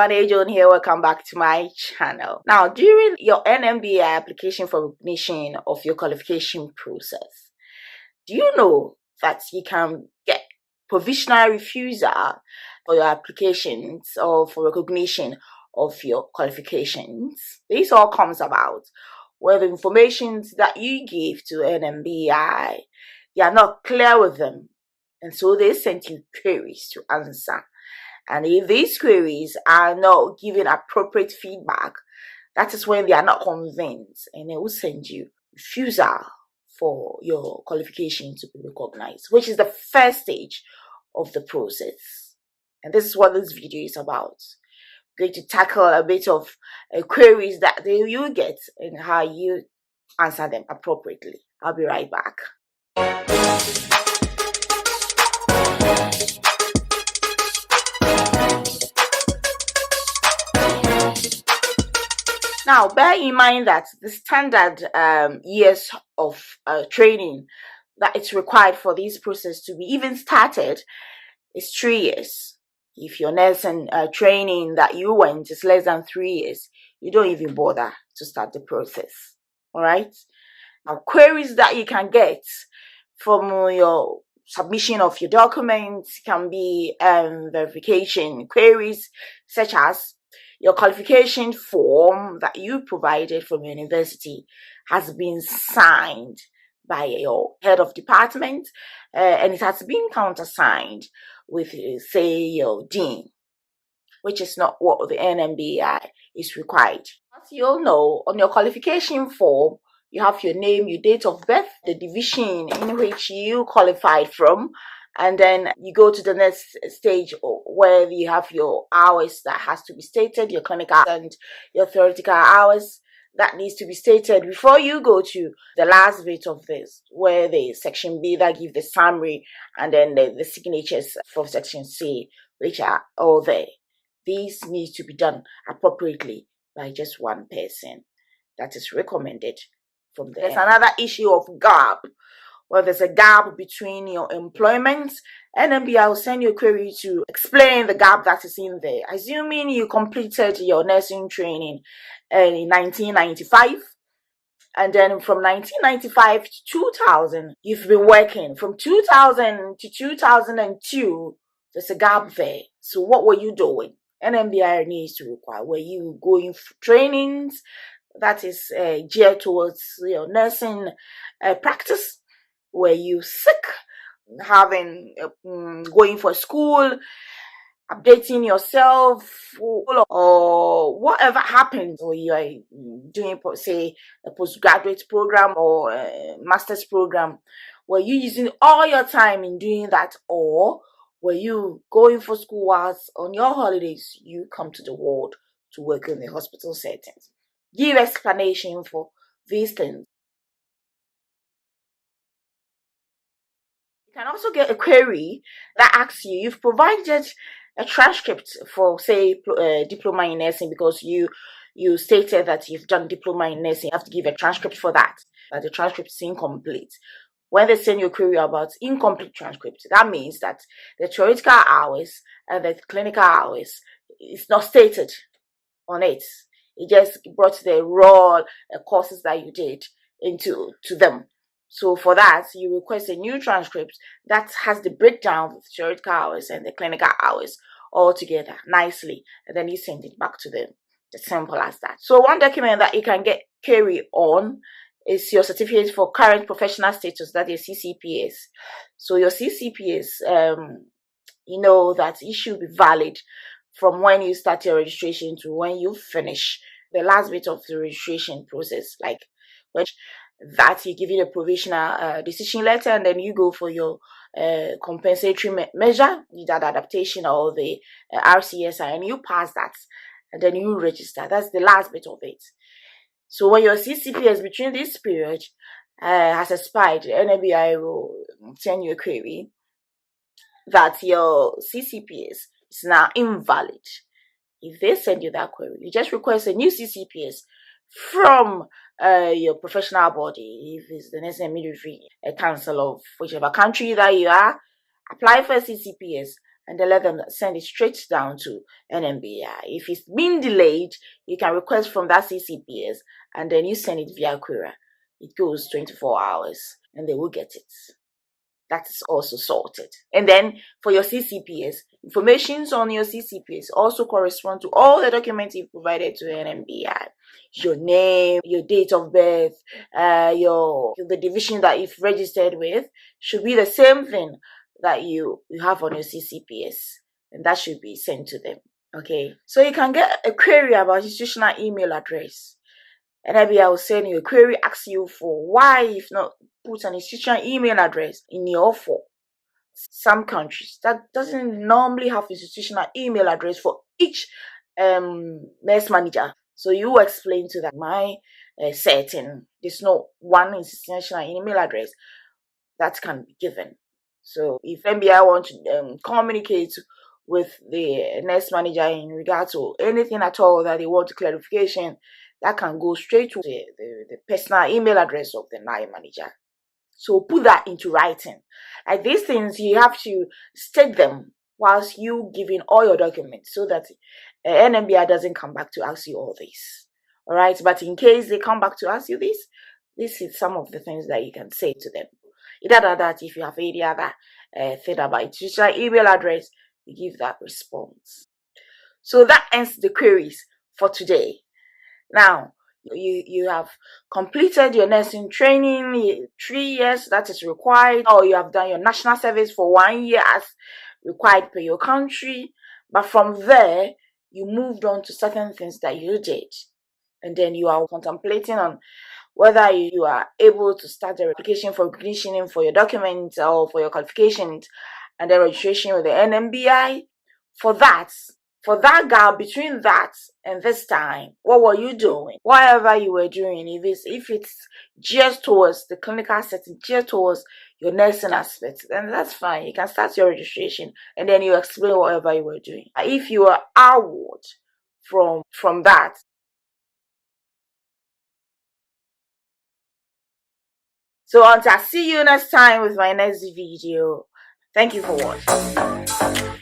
everyone, Ajon here. Welcome back to my channel. Now, during your NMBI application for recognition of your qualification process, do you know that you can get provisional refusal for your applications or for recognition of your qualifications? This all comes about where the information that you give to NMBI, they are not clear with them, and so they send you queries to answer. And if these queries are not giving appropriate feedback, that is when they are not convinced, and they will send you refusal for your qualification to be recognized, which is the first stage of the process. And this is what this video is about. We're going to tackle a bit of queries that you get and how you answer them appropriately. I'll be right back. Now, bear in mind that the standard years of training that it's required for this process to be even started is 3 years. If your nursing training that you went is less than 3 years, you don't even bother to start the process. All right? Now, queries that you can get from your submission of your documents can be verification queries, such as your qualification form that you provided from your university has been signed by your head of department, and it has been countersigned with, say, your dean, which is not what the NMBI is required. As you all know, on your qualification form, you have your name, your date of birth, the division in which you qualified from, and then you go to the next stage where you have your hours that has to be stated, your clinical and your theoretical hours that needs to be stated before you go to the last bit of this, where the section B that give the summary, and then the signatures for section C, which are all there. These needs to be done appropriately by just one person. That is recommended from there. There's another issue of gap. Well, there's a gap between your employment, NMBI will send you a query to explain the gap that is in there. Assuming you completed your nursing training in 1995, and then from 1995 to 2000, you've been working. From 2000 to 2002, there's a gap there. So what were you doing? NMBI needs to require, were you going for trainings that is geared towards your nursing practice? Were you sick, going for school, updating yourself, or whatever happens, or you are doing, say, a postgraduate program or a master's program? Were you using all your time in doing that, or were you going for school whilst on your holidays you come to the ward to work in the hospital settings? Give explanation for these things. You can also get a query that asks you, you've provided a transcript for, say, diploma in nursing, because you stated that you've done diploma in nursing. You have to give a transcript for that, but the transcript is incomplete. When they send you a query about incomplete transcript, that means that the theoretical hours and the clinical hours is not stated on it. It just brought the raw courses that you did to them. So for that, you request a new transcript that has the breakdown of the theoretical hours and the clinical hours all together nicely, and then you send it back to them. It's simple as that. So one document that you can get query on is your certificate for current professional status, that is CCPS. So your CCPS, you know that it should be valid from when you start your registration to when you finish the last bit of the registration process, like which that you give you a provisional decision letter, and then you go for your compensatory measure, either the adaptation or the RCSI, and you pass that, and then you register. That's the last bit of it. So when your CCPS between this period has expired, NMBI will send you a query that your CCPS is now invalid. If they send you that query, you just request a new CCPS from your professional body. If it's the Nursing and Midwifery Council of whichever country that you are, apply for a CCPS and then let them send it straight down to NMBI. If it's been delayed, you can request from that CCPS, and then you send it via courier. It goes 24 hours, and they will get it. That is also sorted. And then for your CCPS, informations on your CCPS also correspond to all the documents you provided to NMBI. Your name, your date of birth, the division that you've registered with should be the same thing that you have on your CCPS, and that should be sent to them. Okay, so you can get a query about institutional email address. NMBI will send you a query, ask you for why you've not put an institutional email address in your form. Some countries that doesn't normally have institutional email address for each nurse manager. So you explain to them my setting. There's no one institutional email address that can be given. So if NBI want to communicate with the nurse manager in regard to anything at all that they want clarification, that can go straight to the personal email address of the line manager. So put that into writing. Like these things, you have to state them whilst you giving all your documents so that NMBI doesn't come back to ask you all this. All right, but in case they come back to ask you this is some of the things that you can say to them. Either that, if you have any other thing about institutional email address, you give that response. So that ends the queries for today. Now, you have completed your nursing training, 3 years that is required, or you have done your national service for 1 year as required per your country. But from there, you moved on to certain things that you did. And then you are contemplating on whether you are able to start the application for recognition for your documents or for your qualifications and the registration with the NMBI. For that gap between that and this time, what were you doing? Whatever you were doing, if it's just towards the clinical setting, just towards your nursing aspect, then that's fine. You can start your registration and then you explain whatever you were doing. If you are outward from that, so until I see you next time with my next video, thank you for watching.